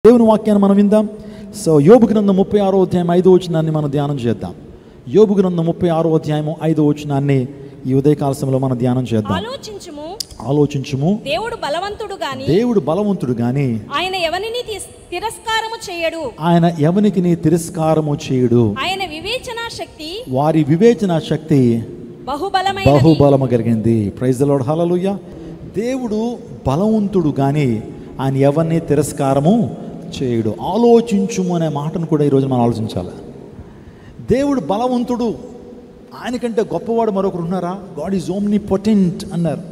దేవుని వాక్యాన్ని మనం విందాం. సో యోబు గ్రంథం 36వ అధ్యాయం 5వ వచనాన్ని మనం ధ్యానం చేద్దాం. యోబు గ్రంథం 36వ అధ్యాయం 5వ వచనాన్ని ఈ ఉదయకాల సమయంలో మనం ధ్యానం చేద్దాం. ఆలోచించుము దేవుడు బలవంతుడు గాని ఆయన ఎవనిని తిరస్కారము చేయుడు. ఆయన వివేచనా శక్తి వారి వివేచనా శక్తి బహుబలము కలిగింది. ప్రైజ్ ది లార్డ్, హల్లెలూయా. దేవుడు బలవంతుడు గాని ఆయన ఎవరిని తిరస్కారము చేయుడు. ఆలోచించుము అనే మాటను కూడా ఈరోజు మనం ఆలోచించాలి. దేవుడు బలవంతుడు, ఆయనకంటే గొప్పవాడు మరొకరు ఉన్నారా? గాడ్ ఈజ్ ఓమ్నిపోటెంట్ అన్నారు.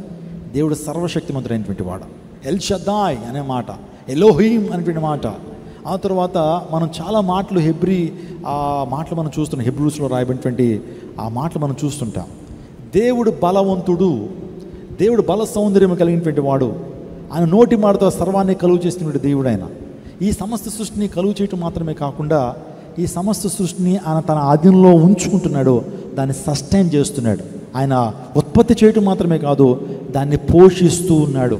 దేవుడు సర్వశక్తిమంతుడైనటువంటి వాడు. ఎల్ షద్దాయ్ అనే మాట, ఎలోహీం అనేటువంటి మాట. ఆ తర్వాత మనం చాలా మాటలు ఆ మాటలు మనం చూస్తున్నాం. హెబ్రూస్లో రాయబడినటువంటి ఆ మాటలు మనం చూస్తుంటాం. దేవుడు బలవంతుడు, దేవుడు బల సౌందర్యం కలిగినటువంటి వాడు. ఆయన నోటి మాటతో సర్వాన్ని కలుగు చేస్తున్నటువంటి దేవుడు. ఆయన ఈ సమస్త సృష్టిని కలుగు చేయటం మాత్రమే కాకుండా ఈ సమస్త సృష్టిని ఆయన తన ఆధీనంలో ఉంచుకుంటున్నాడు, దాన్ని సస్టైన్ చేస్తున్నాడు. ఆయన ఉత్పత్తి చేయటం మాత్రమే కాదు, దాన్ని పోషిస్తూ ఉన్నాడు.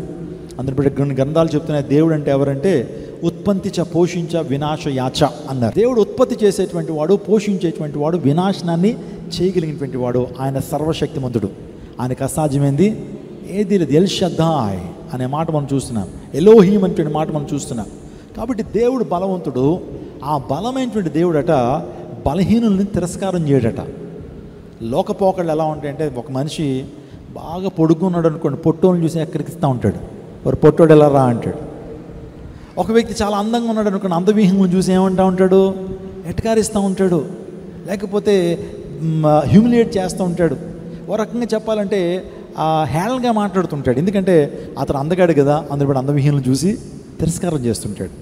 అందులో కొన్ని గ్రంథాలు చెప్తున్నాయి, దేవుడు అంటే ఎవరంటే ఉత్పత్తి చ పోషించ వినాశ యాచ అన్నారు. దేవుడు ఉత్పత్తి చేసేటువంటి వాడు, పోషించేటువంటి వాడు, వినాశనాన్ని చేయగలిగినటువంటి వాడు. ఆయన సర్వశక్తిమంతుడు, ఆయనకు అసాధ్యమైంది ఏది లేదు. ఎల్ షద్దాయ్ అనే మాట మనం చూస్తున్నాం, ఎలోహీం అనేటువంటి మాట మనం చూస్తున్నాం. కాబట్టి దేవుడు బలవంతుడు. ఆ బలమైనటువంటి దేవుడట బలహీనుల్ని తిరస్కారం చేయడట. లోకపోకళ్ళు ఎలా ఉంటాయంటే, ఒక మనిషి బాగా పొడుగున్నాడు అనుకోండి, పొట్టోని చూసి ఎక్కడికిస్తూ ఉంటాడు, వారు పొట్టోడు ఎలా రా అంటాడు. ఒక వ్యక్తి చాలా అందంగా ఉన్నాడు అనుకోండి, అందవిహీనులను చూసి ఏమంటూ ఉంటాడు, ఎటకారిస్తూ ఉంటాడు, లేకపోతే హ్యూమిలియేట్ చేస్తూ ఉంటాడు. ఓ రకంగా చెప్పాలంటే హేళనగా మాట్లాడుతుంటాడు. ఎందుకంటే అతను అందగాడు కదా, అందులో అందవిహీనులను చూసి తిరస్కారం చేస్తుంటాడు.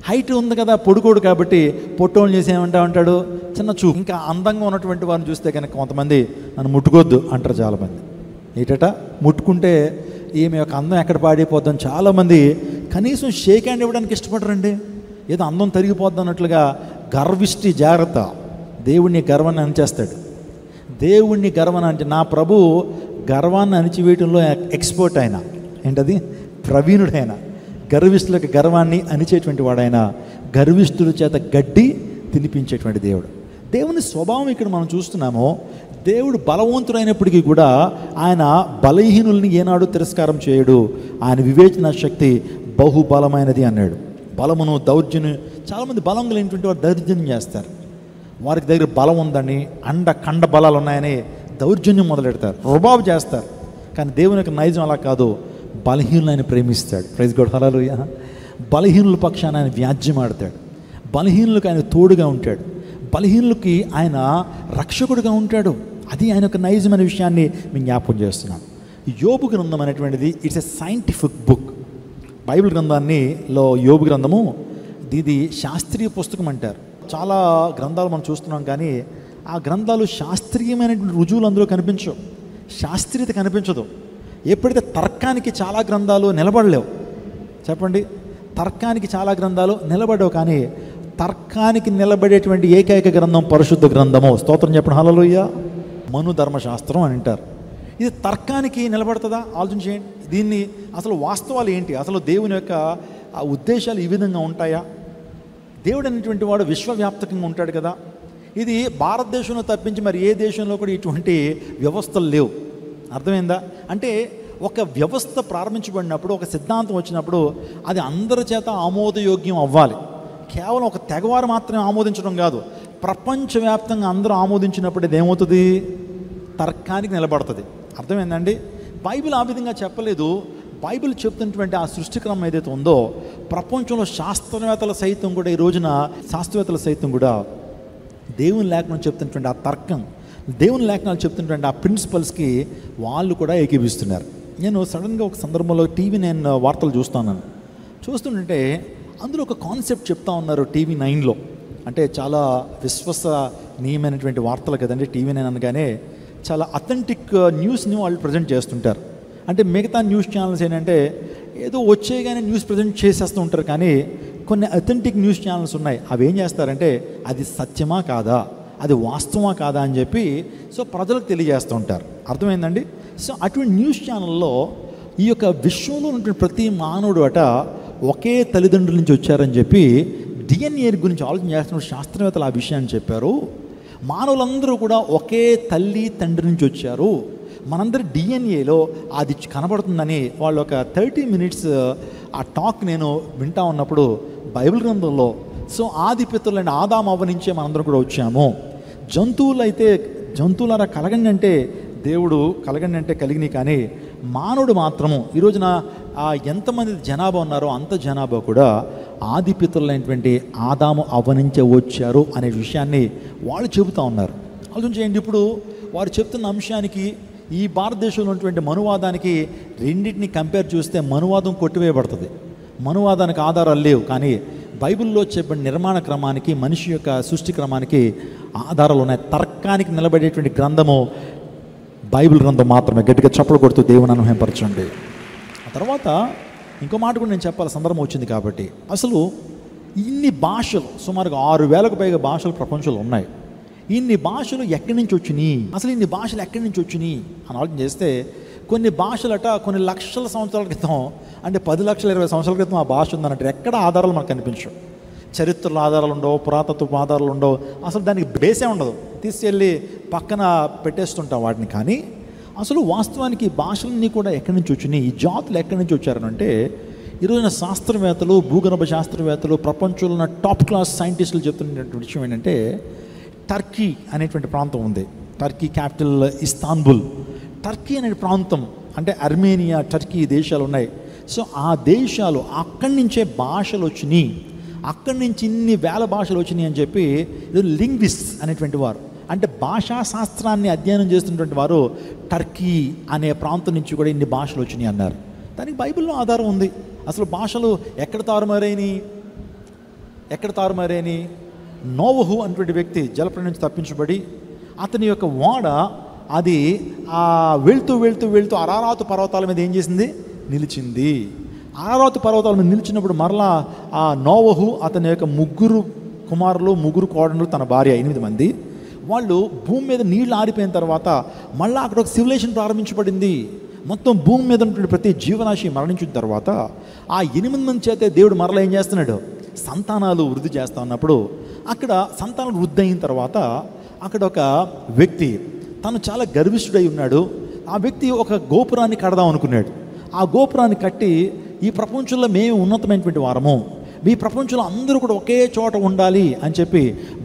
హైట్ ఉంది కదా, పొడుకోడు కాబట్టి పొట్టోళ్ళు చేసి ఏమంటా ఉంటాడు, చిన్న చూపు. ఇంకా అందంగా ఉన్నటువంటి వారిని చూస్తే కనుక కొంతమంది నన్ను ముట్టుకోవద్దు అంటారు చాలామంది. ఏంటట, ముట్టుకుంటే ఈమె యొక్క అందం ఎక్కడ పాడైపోద్దాం. చాలామంది కనీసం షేక్ హ్యాండ్ ఇవ్వడానికి ఇష్టపడరండి, ఏదో అందం తరిగిపోద్ది అన్నట్లుగా. గర్విష్టి, జాగ్రత్త. దేవుడిని గర్వాన్ని అణిచేస్తాడు. దేవుణ్ణి గర్వాన్ని అంటే, నా ప్రభు గర్వాన్ని అణిచివేయటంలో ఎక్స్పర్ట్ ఆయన. ఏంటది, ప్రవీణుడైన. గర్విష్ఠులకు గర్వాన్ని అణిచేటువంటి వాడైన, గర్విష్ఠుల చేత గడ్డి తినిపించేటువంటి దేవుడు. దేవుని స్వభావం ఇక్కడ మనం చూస్తున్నాము. దేవుడు బలవంతుడైనప్పటికీ కూడా ఆయన బలహీనుల్ని ఏనాడు తిరస్కారం చేయడు. ఆయన వివేచన శక్తి బహుబలమైనది అన్నాడు. బలమును దౌర్జన్యం, చాలామంది బలం కలిగినటువంటి వారు దౌర్జన్యం చేస్తారు. వారికి దగ్గర బలం ఉందని, కండ బలాలు ఉన్నాయని దౌర్జన్యం మొదలెడతారు, రుబాబు చేస్తారు. కానీ దేవుని యొక్క నైజం అలా కాదు. బలహీనులు ఆయన ప్రేమిస్తాడు. ప్రైజ్ గాడ్, హల్లెలూయా. బలహీనుల పక్షాన ఆయన వ్యాజ్యం ఆడతాడు. బలహీనులకు ఆయన తోడుగా ఉంటాడు. బలహీనులకి ఆయన రక్షకుడుగా ఉంటాడు. అది ఆయన యొక్క నైజం అనే విషయాన్ని మేము జ్ఞాపకం చేస్తున్నాం. యోబు గ్రంథం అనేటువంటిది it's a scientific book. Bible గ్రంథాన్నిలో యోబు గ్రంథము ఇది శాస్త్రీయ పుస్తకం అంటారు. చాలా గ్రంథాలు మనం చూస్తున్నాం, కానీ ఆ గ్రంథాలు శాస్త్రీయమైనటువంటి రుజువులు అందులో కనిపించవు, శాస్త్రీయత కనిపించదు. ఎప్పుడైతే తర్కానికి చాలా గ్రంథాలు నిలబడలేవు, చెప్పండి, తర్కానికి చాలా గ్రంథాలు నిలబడవు. కానీ తర్కానికి నిలబడేటువంటి ఏకైక గ్రంథం పరిశుద్ధ గ్రంథము. స్తోత్రం చెప్పండి, హల్లెలూయా. మను ధర్మశాస్త్రం అని అంటారు. ఇది తర్కానికి నిలబడుతుందా? ఆలోచించేయండి. దీన్ని అసలు వాస్తవాలు ఏంటి, అసలు దేవుని యొక్క ఉద్దేశాలు ఈ విధంగా ఉంటాయా? దేవుడు అనేటువంటి వాడు విశ్వవ్యాప్తంగా ఉంటాడు కదా. ఇది భారతదేశంలో తప్పించి మరి ఏ దేశంలో కూడా ఇటువంటి వ్యవస్థలు లేవు. అర్థమైందా? అంటే ఒక వ్యవస్థ ప్రారంభించబడినప్పుడు, ఒక సిద్ధాంతం వచ్చినప్పుడు అది అందరి చేత ఆమోదయోగ్యం అవ్వాలి. కేవలం ఒక తెగవారు మాత్రమే ఆమోదించడం కాదు, ప్రపంచవ్యాప్తంగా అందరూ ఆమోదించినప్పుడు ఇది ఏమవుతుంది, తర్కానికి నిలబడుతుంది. అర్థమైందండి? బైబిల్ ఆ విధంగా చెప్పలేదు. బైబిల్ చెప్తున్నటువంటి ఆ సృష్టిక్రమం ఏదైతే ఉందో, ప్రపంచంలో శాస్త్రవేత్తలు సైతం కూడా, ఈ రోజున శాస్త్రవేత్తలు సైతం కూడా దేవుని లేఖనం చెప్తున్నటువంటి ఆ తర్కం, దేవుని లేఖనాలు చెప్తున్నటువంటి ఆ ప్రిన్సిపల్స్కి వాళ్ళు కూడా ఏకీభిస్తున్నారు. నేను సడన్గా ఒక సందర్భంలో TV9 వార్తలు చూస్తుంటే అందులో ఒక కాన్సెప్ట్ చెప్తా ఉన్నారు. TV9లో అంటే చాలా విశ్వసనీయమైనటువంటి వార్తలు కదండి. TV9 అనగానే చాలా అథెంటిక్ న్యూస్ని వాళ్ళు ప్రజెంట్ చేస్తుంటారు. అంటే మిగతా న్యూస్ ఛానల్స్ ఏంటంటే ఏదో వచ్చేగానే న్యూస్ ప్రజెంట్ చేసేస్తూ ఉంటారు. కానీ కొన్ని అథెంటిక్ న్యూస్ ఛానల్స్ ఉన్నాయి, అవి ఏం చేస్తారంటే అది సత్యమా కాదా, అది వాస్తవమా కాదా అని చెప్పి ప్రజలకు తెలియజేస్తూ ఉంటారు. అర్థమైందండి? అటువంటి న్యూస్ ఛానల్లో ఈ యొక్క విశ్వంలో ఉన్నటువంటి ప్రతి మానవుడు ఒకే తల్లిదండ్రుల నుంచి వచ్చారని చెప్పి డిఎన్ఏ గురించి ఆలోచన చేస్తున్న శాస్త్రవేత్తలు ఆ విషయాన్ని చెప్పారు. మానవులందరూ కూడా ఒకే తల్లి తండ్రి నుంచి వచ్చారు, మనందరి డిఎన్ఏలో అది కనబడుతుందని వాళ్ళు ఒక 30 minutes ఆ టాక్ నేను వింటా ఉన్నప్పుడు బైబిల్ గ్రంథంలో సో ఆది పితరులైన ఆదాము అవ్వ నుంచే మనందరం కూడా వచ్చాము. జంతువులారా కలగండి అంటే దేవుడు కలగండి అంటే కలిగినాయి, కానీ మానవుడు మాత్రము ఈ రోజున ఎంతమంది జనాభా ఉన్నారో అంత జనాభా కూడా ఆది పితరులైనటువంటి ఆదాము అవ్వ నుంచే వచ్చారు అనే విషయాన్ని వాళ్ళు చెబుతూ ఉన్నారు. ఆలోచన చేయండి, ఇప్పుడు వారు చెప్తున్న అంశానికి ఈ భారతదేశంలో ఉన్నటువంటి మనువాదానికి రెండింటిని కంపేర్ చేస్తే మనువాదం కొట్టివేయబడుతుంది. మనువాదానికి ఆధారాలు లేవు, కానీ బైబిల్లో చెప్పిన నిర్మాణ క్రమానికి, మనిషి యొక్క సృష్టి క్రమానికి ఆధారాలు ఉన్నాయి. తర్కానికి నిలబడేటువంటి గ్రంథము బైబిల్ గ్రంథం మాత్రమే. గట్టిగా చప్పలు కొడుతూ దేవుని అనుమతింపరచండి. ఆ తర్వాత ఇంకో మాట కూడా నేను చెప్పాలి, సందర్భం వచ్చింది కాబట్టి. అసలు ఇన్ని భాషలు, సుమారుగా 6,000కు పైగా భాషలు ప్రపంచంలో ఉన్నాయి. ఇన్ని భాషలు ఎక్కడి నుంచి వచ్చినాయి, అసలు ఇన్ని భాషలు ఎక్కడి నుంచి వచ్చినాయి అని ఆలోచన చేస్తే కొన్ని భాషలట కొన్ని లక్షల సంవత్సరాల క్రితం, అంటే 10 లక్షల 20 సంవత్సరాల క్రితం ఆ భాష ఉందన్నట్టు ఎక్కడ ఆధారాలు మనకు కనిపించవు. చరిత్రలో ఆధారాలు ఉండవు, పురాతత్వ ఆధారాలు ఉండవు, అసలు దానికి బేసే ఉండదు. తీసుకెళ్ళి పక్కన పెట్టేస్తుంటాం వాటిని. కానీ అసలు వాస్తవానికి భాషలన్నీ కూడా ఎక్కడి నుంచి వచ్చినాయి, ఈ జాతులు ఎక్కడి నుంచి వచ్చారనంటే ఈరోజున శాస్త్రవేత్తలు, భూగర్భ శాస్త్రవేత్తలు, ప్రపంచంలో ఉన్న టాప్ క్లాస్ సైంటిస్టులు చెప్తున్నటువంటి విషయం ఏంటంటే టర్కీ అనేటువంటి ప్రాంతం ఉంది. Turkey capital Istanbul. టర్కీ అనే ప్రాంతం అంటే అర్మేనియా, టర్కీ దేశాలు ఉన్నాయి. సో ఆ దేశాలు అక్కడి నుంచే భాషలు వచ్చినాయి, అక్కడి నుంచి ఇన్ని వేల భాషలు వచ్చినాయి అని చెప్పి లింగ్విస్ట్ అనేటువంటి వారు, అంటే భాషా శాస్త్రాన్ని అధ్యయనం చేస్తున్నటువంటి వారు టర్కీ అనే ప్రాంతం నుంచి కూడా ఇన్ని భాషలు వచ్చినాయి అన్నారు. దానికి బైబిల్లో ఆధారం ఉంది. అసలు భాషలు ఎక్కడ తారుమారైనాయి? నోవహు అనేటువంటి వ్యక్తి జలప్రళయం నుంచి తప్పించబడి అతని యొక్క ఓడ అది వెళ్తూ అరారాతు పర్వతాల మీద ఏం చేసింది? నిలిచింది. అరారాతు పర్వతాల మీద నిలిచినప్పుడు మరలా ఆ నోవహు అతని యొక్క 3 కుమారులు 3 కోడళ్ళు తన భార్య 8 మంది వాళ్ళు భూమి మీద నీళ్లు ఆరిపోయిన తర్వాత మళ్ళీ అక్కడ ఒక సివిలైజేషన్ ప్రారంభించబడింది. మొత్తం భూమి మీద ఉన్నటువంటి ప్రతి జీవరాశి మరణించిన తర్వాత ఆ 8 మంది చేతే దేవుడు మరలా ఏం చేస్తున్నాడు? సంతానాలు వృద్ధి చేస్తా ఉన్నప్పుడు అక్కడ సంతానం వృద్ధి అయిన తర్వాత అక్కడ ఒక వ్యక్తి తను చాలా గర్విష్ఠుడై ఉన్నాడు. ఆ వ్యక్తి ఒక గోపురాన్ని కడదాం అనుకున్నాడు. ఆ గోపురాన్ని కట్టి ఈ ప్రపంచంలో మేము ఉన్నతమైనటువంటి వారము, ఈ ప్రపంచంలో అందరూ కూడా ఒకే చోట ఉండాలి అని చెప్పి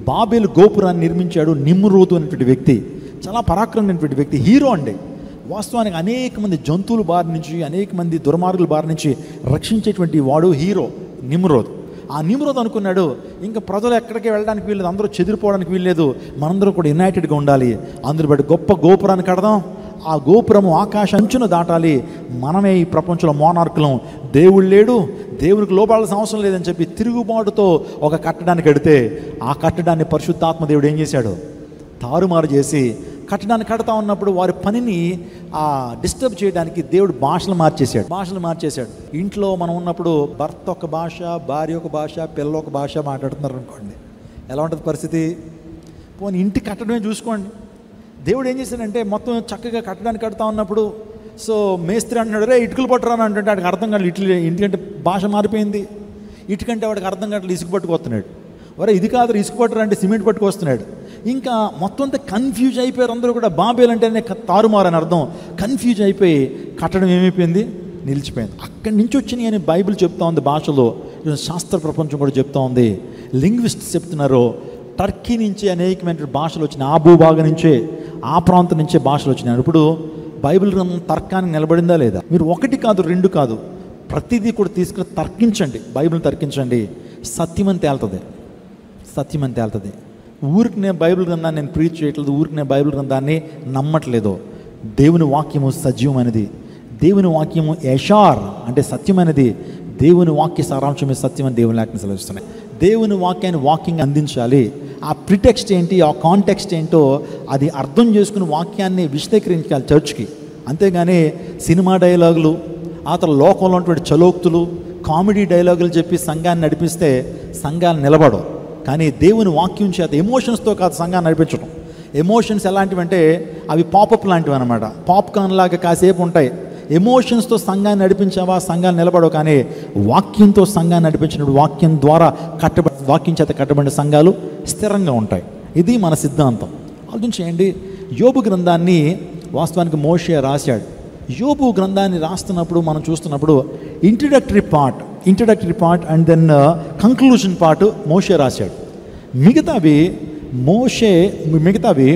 బాబేలు గోపురాన్ని నిర్మించాడు. నిమ్రోదు అనేటువంటి వ్యక్తి చాలా పరాక్రమైనటువంటి వ్యక్తి, హీరో అండి. వాస్తవానికి అనేక మంది జంతువుల బారి నుంచి, అనేక మంది దుర్మార్గుల బారి నుంచి రక్షించేటువంటి వాడు హీరో నిమ్రోద్. ఆ నిమ్రోద్ అనుకున్నాడు, ఇంకా ప్రజలు ఎక్కడికి వెళ్ళడానికి వీల్లేదు, అందరూ చెదిరిపోవడానికి వీల్లేదు, మనందరూ కూడా యునైటెడ్గా ఉండాలి, అందరూ బట్టి గొప్ప గోపురాన్ని కడదాం, ఆ గోపురము ఆకాశ అంచున దాటాలి, మనమే ఈ ప్రపంచంలో మోనార్కులం, దేవుడు లేడు, దేవునికి లోపడాల్సిన అవసరం లేదని చెప్పి తిరుగుబాటుతో ఒక కట్టడాన్ని కడితే ఆ కట్టడాన్ని పరిశుద్ధాత్మ దేవుడు ఏం చేశాడు? తారుమారు చేసి కట్టడాన్ని కడతా ఉన్నప్పుడు వారి పనిని డిస్టర్బ్ చేయడానికి దేవుడు భాషలు మార్చేశాడు. ఇంట్లో మనం ఉన్నప్పుడు భర్త ఒక భాష, భార్య ఒక భాష, పిల్ల ఒక భాష మాట్లాడుతున్నారు అనుకోండి, ఎలా ఉంటుంది పరిస్థితి? పోనీ ఇంటి కట్టడమే చూసుకోండి. దేవుడు ఏం చేశాడంటే మొత్తం చక్కగా కట్టడానికి కడతా ఉన్నప్పుడు సో మేస్త్రి అంటున్నాడు, రే ఇటుకలు పట్టురా అని అంటుంటే వాడికి అర్థం కాదు, ఇంటికంటే భాష మారిపోయింది. ఇటుకంటే వాడికి అర్థం కావట్లేదు, ఇసుక పట్టుకొస్తున్నాడు. వరే ఇది కాదు ఇసుక పట్టురా అంటే సిమెంట్ పట్టుకొస్తున్నాడు. ఇంకా మొత్తం అంతా కన్ఫ్యూజ్ అయిపోయారు అందరూ కూడా. బాబేలు అంటేనే తారుమారు అని అర్థం. కన్ఫ్యూజ్ అయిపోయి కట్టడం ఏమైపోయింది? నిలిచిపోయింది. అక్కడి నుంచి వచ్చినాయి అని బైబిల్ చెప్తా ఉంది. భాషలో శాస్త్ర ప్రపంచం కూడా చెప్తా ఉంది. లింగ్విస్ట్స్ చెప్తున్నారు టర్కీ నుంచి అనేకమైన భాషలు వచ్చినాయి, ఆ భూభాగం నుంచే, ఆ ప్రాంతం నుంచే భాషలు వచ్చినాయి. ఇప్పుడు బైబిల్ గ్రంథం తర్కానికి నిలబడిందా లేదా? మీరు 1 కాదు 2 కాదు, ప్రతిదీ కూడా తీసుకుని తర్కించండి, బైబిల్ని తర్కించండి. సత్యమని తేలుతుంది. ఊరికి నేను బైబిల్ గ్రంథాన్ని నేను ప్రీచ్ చేయట్లేదు, ఊరికి నేను బైబిల్ గ్రంథాన్ని నమ్మట్లేదు. దేవుని వాక్యము సజీవమైనది, దేవుని వాక్యము యషార్ అంటే సత్యమైనది, దేవుని వాక్య సారాంశమే సత్యం అని దేవుని వాక్యం సెలవిస్తున్నాయి. దేవుని వాక్యాన్ని అందించాలి. ఆ ప్రిటెక్స్ట్ ఏంటి, ఆ కాంటెక్స్ట్ ఏంటో అది అర్థం చేసుకుని వాక్యాన్ని విశదీకరించాలి చర్చ్కి. అంతేగాని సినిమా డైలాగులు, ఆ తర్వాత లోకంలో ఉన్నటువంటి చలోక్తులు, కామెడీ డైలాగులు చెప్పి సంఘాన్ని నడిపిస్తే సంఘాలు నిలబడవు. కానీ దేవుని వాక్యం చేత ఎమోషన్స్తో కాదు సంఘాన్ని నడిపించడం. ఎమోషన్స్ ఎలాంటివి అంటే అవి పాపప్ లాంటివి అనమాట. పాప్కార్న్ లాగా కాసేపు ఉంటాయి, ఎమోషన్స్తో సంఘాన్ని నడిపించావా, సంఘాన్ని నిలబడవు. కానీ వాక్యంతో సంఘాన్ని నడిపించినప్పుడు వాక్యం ద్వారా వాక్యం చేత కట్టబడిన సంఘాలు స్థిరంగా ఉంటాయి. ఇది మన సిద్ధాంతం. ఆలోచించేయండి, యోబు గ్రంథాన్ని వాస్తవానికి మోషే రాశాడు. యోబు గ్రంథాన్ని రాస్తున్నప్పుడు మనం చూస్తున్నప్పుడు introductory part and then conclusion part Moshe రాశాడు. మిగతావి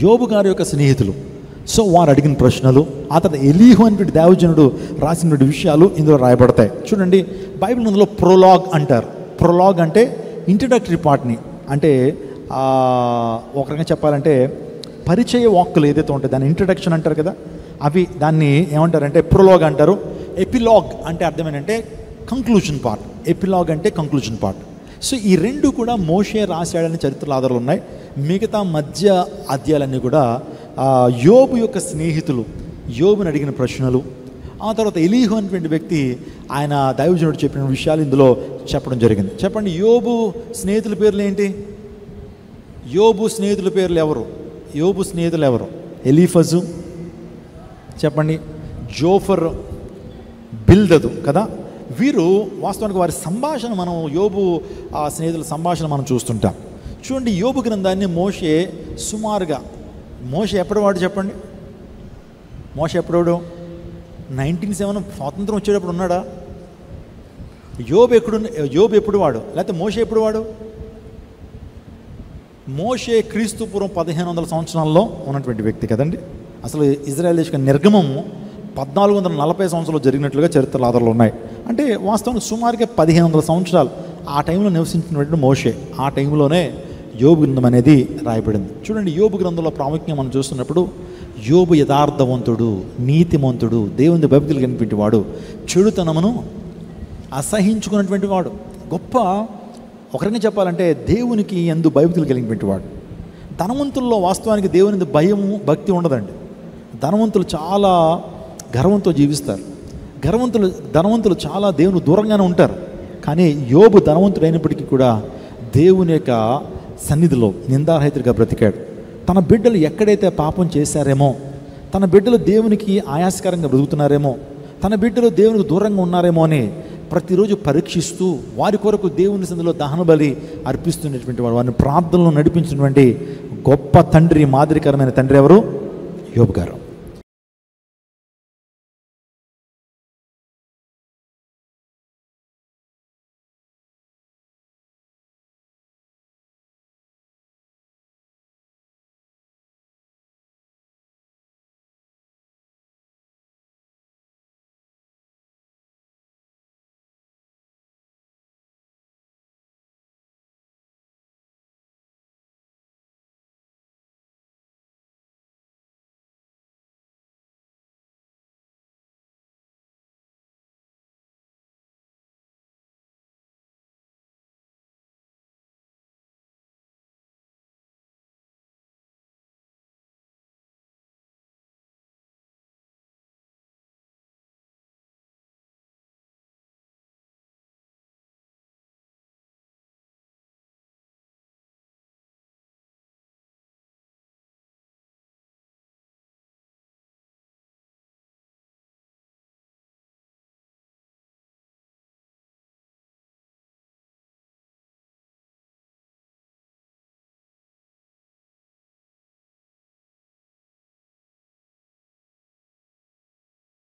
యోబు గారి యొక్క స్నేహితులు. సో వారు అడిగిన ప్రశ్నలు, ఆ తర్వాత ఎలీహు అనేటువంటి దేవజనుడు రాసినటువంటి విషయాలు ఇందులో రాయబడతాయి. చూడండి, బైబిల్ అందులో ప్రొలాగ్ అంటారు. ప్రొలాగ్ అంటే ఇంట్రడక్టరీ పార్ట్ని, అంటే ఒక రకంగా చెప్పాలంటే పరిచయ వాక్కులు ఏదైతే ఉంటాయి దాన్ని ఇంట్రడక్షన్ అంటారు కదా, అవి దాన్ని ఏమంటారంటే ప్రొలాగ్ అంటారు. ఎపిలాగ్ అంటే అర్థం ఏంటంటే కంక్లూజన్ పార్ట్. ఎపిలాగ్ అంటే కంక్లూజన్ పార్ట్. సో ఈ రెండు కూడా మోషే రాశాడని చరిత్రల ఆధారాలు ఉన్నాయి. మిగతా మధ్య అధ్యాయాలన్నీ కూడా యోబు యొక్క స్నేహితులు యోబుని అడిగిన ప్రశ్నలు, ఆ తర్వాత ఎలీహు అనేటువంటి వ్యక్తి ఆయన దైవజనుడు చెప్పిన విషయాలు ఇందులో చెప్పడం జరిగింది. చెప్పండి, యోబు స్నేహితుల పేర్లు ఏంటి? యోబు స్నేహితుల పేర్లు ఎవరు? యోబు స్నేహితులు ఎవరు? ఎలీఫజు, చెప్పండి, జోఫర్, బిల్దదు కదా. వీరు వాస్తవానికి వారి సంభాషణ మనం యోబు స్నేహితుల సంభాషణ మనం చూస్తుంటాం. చూడండి, యోబు గ్రంథాన్ని మోషే సుమారుగా ఎప్పటివాడు చెప్పండి? మోషే ఎప్పుడోడు? 1907 స్వాతంత్రం వచ్చేటప్పుడు ఉన్నాడా? యోబు ఎప్పుడు వాడు? లేకపోతే మోషే ఎప్పుడు వాడు? మోషే క్రీస్తు పూర్వం 1500 సంవత్సరాల్లో ఉన్నటువంటి వ్యక్తి కదండి. అసలు ఇజ్రాయెల్ దేశ నిర్గమం 1440 సంవత్సరాలు జరిగినట్లుగా చరిత్రల ఆధారాలు ఉన్నాయి. అంటే వాస్తవానికి సుమారుగా 1500 సంవత్సరాలు ఆ టైంలో నివసించినటువంటి మోషే, ఆ టైంలోనే యోబు గ్రంథం అనేది రాయబడింది. చూడండి, యోబు గ్రంథంలో ప్రాముఖ్యంగా మనం చూస్తున్నప్పుడు యోబు యథార్థవంతుడు, నీతిమంతుడు, దేవుని భక్తులు కనిపించే వాడు, చెడుతనమును అసహించుకున్నటువంటి వాడు, గొప్ప ఒకరిని చెప్పాలంటే దేవునికి యందు భయభక్తులు కలిగినటువంటి వాడు. ధనవంతుల్లో వాస్తవానికి దేవుని భయము భక్తి ఉండదండి. ధనవంతులు చాలా గర్వంతో జీవిస్తారు. ధనవంతులు చాలా దేవుని దూరంగానే ఉంటారు. కానీ యోబు ధనవంతుడైనప్పటికీ కూడా దేవుని యొక్క సన్నిధిలో నిందారహితుడిగా బ్రతికాడు. తన బిడ్డలు ఎక్కడైతే పాపం చేశారేమో, తన బిడ్డలు దేవునికి ఆయాస్కరంగా బ్రతుకుతున్నారేమో, తన బిడ్డలు దేవునికి దూరంగా ఉన్నారేమో అని ప్రతిరోజు పరీక్షిస్తూ వారి కొరకు దేవుని సన్నిధిలో దహన బలి అర్పిస్తున్నటువంటి వాడు, వారిని ప్రార్థనలో నడిపించినటువంటి గొప్ప తండ్రి, మాదిరికరమైన తండ్రి ఎవరు? యోబు గారు.